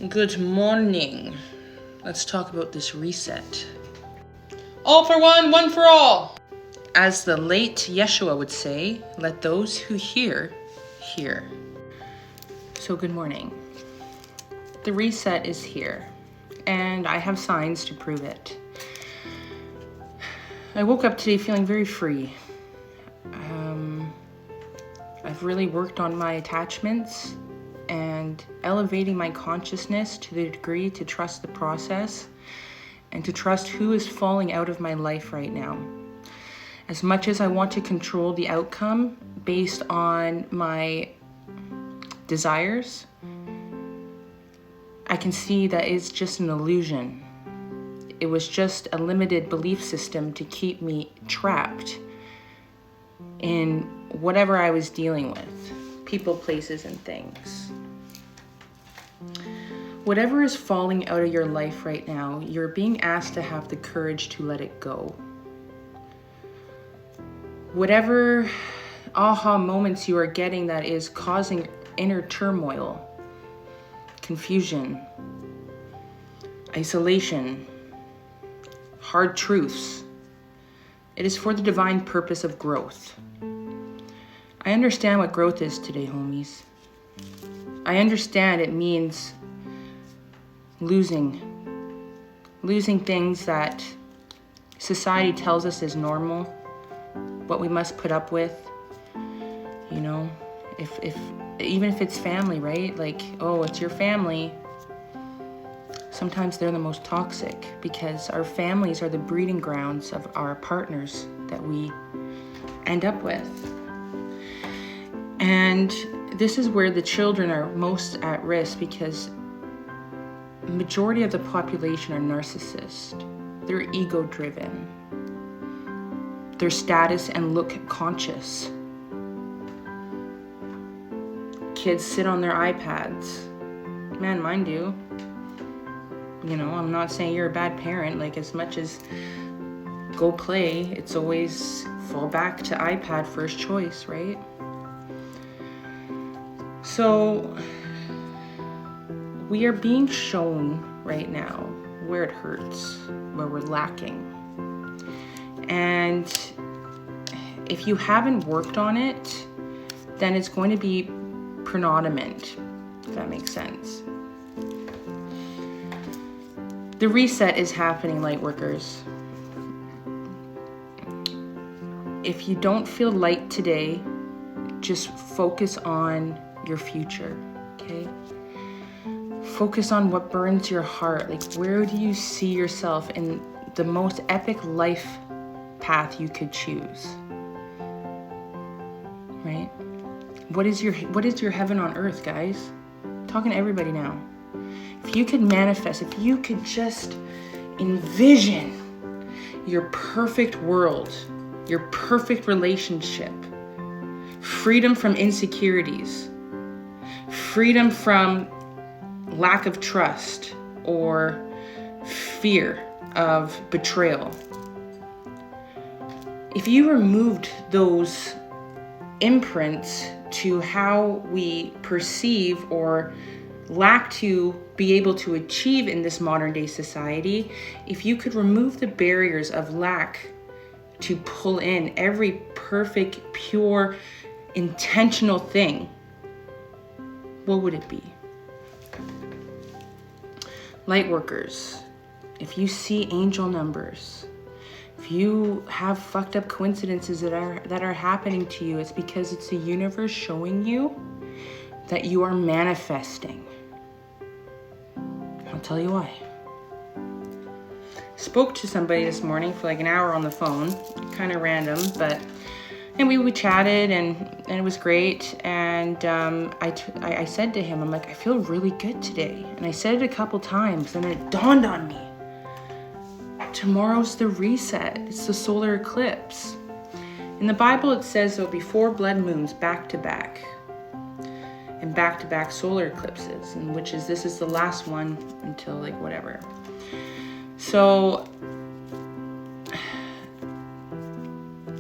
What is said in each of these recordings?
Good morning. Let's talk about this reset. All for one, one for all. As the late Yeshua would say, let those who hear, hear. So good morning. The reset is here, and I have signs to prove it. I woke up today feeling very free. I've really worked on my attachments and elevating my consciousness to the degree to trust the process and to trust who is falling out of my life right now. As much as I want to control the outcome based on my desires, I can see that it's just an illusion. It was just a limited belief system to keep me trapped in whatever I was dealing with, people, places, and things. Whatever is falling out of your life right now, you're being asked to have the courage to let it go. Whatever aha moments you are getting that is causing inner turmoil, confusion, isolation, hard truths, it is for the divine purpose of growth. I understand what growth is today, homies. I understand it means losing things that society tells us is normal, what we must put up with. You know, if even if it's family, right? Like, oh, it's your family. Sometimes they're the most toxic because our families are the breeding grounds of our partners that we end up with. And this is where the children are most at risk because the majority of the population are narcissists. They're ego-driven. They're status and look conscious. Kids sit on their iPads. Man, mine do. You know, I'm not saying you're a bad parent. Like, as much as go play, it's always fall back to iPad first choice, right? So we are being shown right now where it hurts, where we're lacking. And if you haven't worked on it, then it's going to be penultimate, if that makes sense. The reset is happening, light workers. If you don't feel light today, just focus on your future, okay? Focus on what burns your heart. Like, where do you see yourself in the most epic life path you could choose? Right? What is your heaven on earth, guys? I'm talking to everybody now. If you could manifest, if you could just envision your perfect world, your perfect relationship, freedom from insecurities, freedom from lack of trust or fear of betrayal. If you removed those imprints to how we perceive or lack to be able to achieve in this modern day society, if you could remove the barriers of lack to pull in every perfect, pure, intentional thing, what would it be? Light workers, if you see angel numbers, if you have fucked up coincidences that are happening to you, it's because it's the universe showing you that you are manifesting. I'll tell you why. Spoke to somebody this morning for like an hour on the phone, kind of random, and we chatted and it was great. And I said to him, I'm like, I feel really good today. And I said it a couple times and it dawned on me. Tomorrow's the reset. It's the solar eclipse. In the Bible, it says there'll be 4 blood moons back to back and back-to-back solar eclipses, and this is the last one until like whatever. So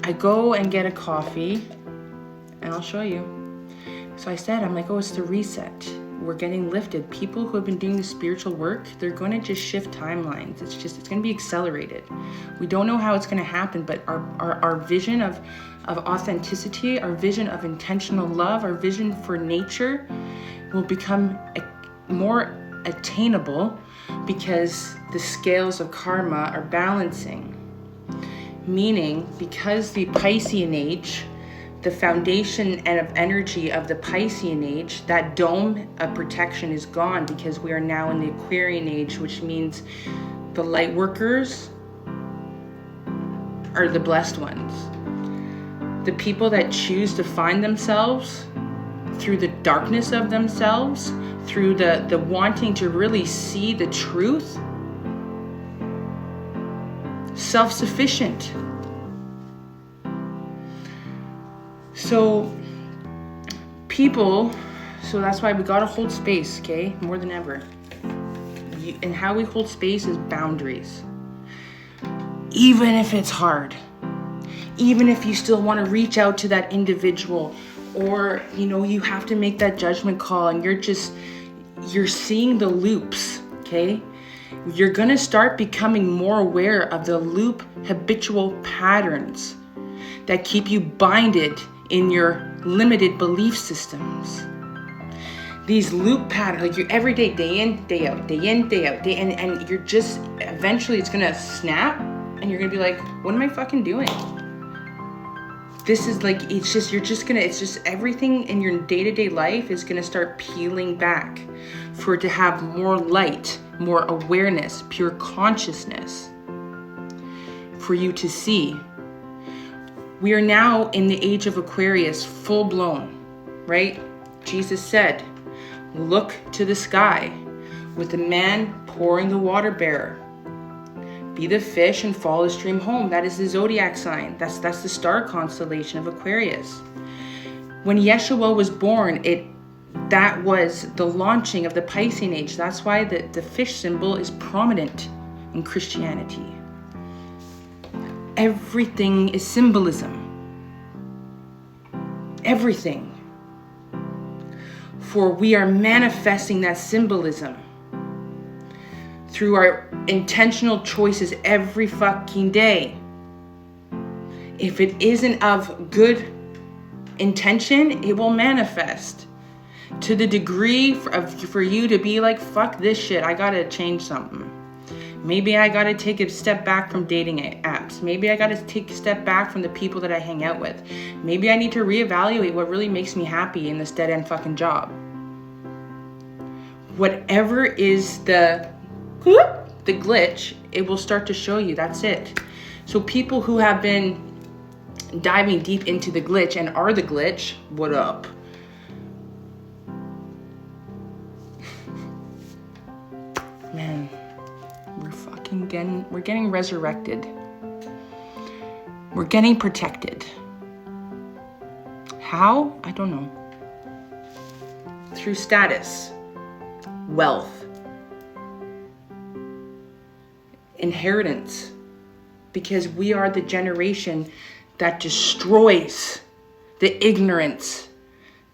I go and get a coffee and I'll show you. So I said, I'm like, oh, it's the reset. we're getting lifted. People who have been doing the spiritual work, they're going to just shift timelines. It's going to be accelerated. We don't know how it's going to happen, but our vision of authenticity, our vision of intentional love, our vision for nature will become more attainable because the scales of karma are balancing. Meaning, because the Piscean age, the foundation and of energy of the Piscean age, that dome of protection is gone because we are now in the Aquarian age, which means the light workers are the blessed ones. The people that choose to find themselves through the darkness of themselves, through the wanting to really see the truth, self-sufficient. So that's why we gotta hold space, okay? More than ever. And how we hold space is boundaries. Even if it's hard. Even if you still want to reach out to that individual, or, you have to make that judgment call and you're seeing the loops, okay? You're gonna start becoming more aware of the loop habitual patterns that keep you binded in your limited belief systems. These loop patterns, like your everyday, day in, day out, day in, day out, and you're just, eventually it's gonna snap and you're gonna be like, what am I fucking doing? This is like, it's just everything in your day-to-day life is gonna start peeling back for it to have more light, more awareness, pure consciousness for you to see. We are now in the age of Aquarius, full blown, right? Jesus said, look to the sky with the man pouring the water bearer. Be the fish and follow the stream home. That is the zodiac sign. That's the star constellation of Aquarius. When Yeshua was born, that was the launching of the Piscean age. That's why the fish symbol is prominent in Christianity. Everything is symbolism. Everything. For we are manifesting that symbolism through our intentional choices every fucking day. If it isn't of good intention, it will manifest to the degree for you to be like, fuck this shit, I gotta change something. Maybe I gotta take a step back from dating apps. Maybe I gotta take a step back from the people that I hang out with. Maybe I need to reevaluate what really makes me happy in this dead-end fucking job. Whatever is the glitch, it will start to show you. That's it. So people who have been diving deep into the glitch and are the glitch, what up? Man, we're getting resurrected. We're getting protected. How? I don't know. Through status, wealth, inheritance, because we are the generation that destroys the ignorance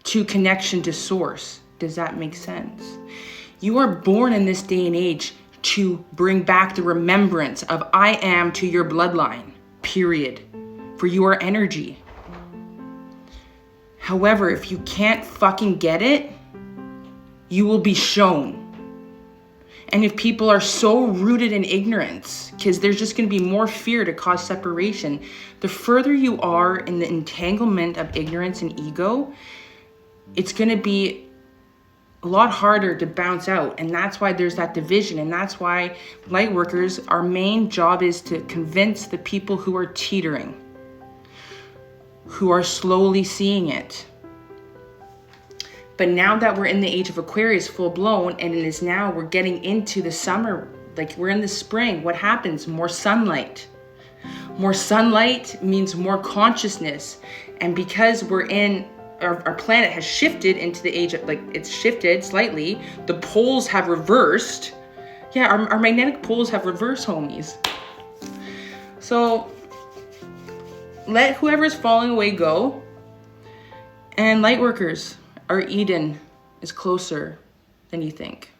to connection to source. Does that make sense? You are born in this day and age to bring back the remembrance of I am to your bloodline, period. For you are energy. However, if you can't fucking get it, you will be shown. And if people are so rooted in ignorance, because there's just going to be more fear to cause separation, the further you are in the entanglement of ignorance and ego, it's going to be a lot harder to bounce out. And that's why there's that division. And that's why light workers, our main job is to convince the people who are teetering, who are slowly seeing it. But now that we're in the age of Aquarius full blown, and it is now we're getting into the summer, like we're in the spring, what happens? More sunlight. More sunlight means more consciousness. And because we're in, our planet has shifted into the age of, like, it's shifted slightly. The poles have reversed. Yeah, our magnetic poles have reversed, homies. So let whoever's falling away go. And light workers, our Eden is closer. than you think.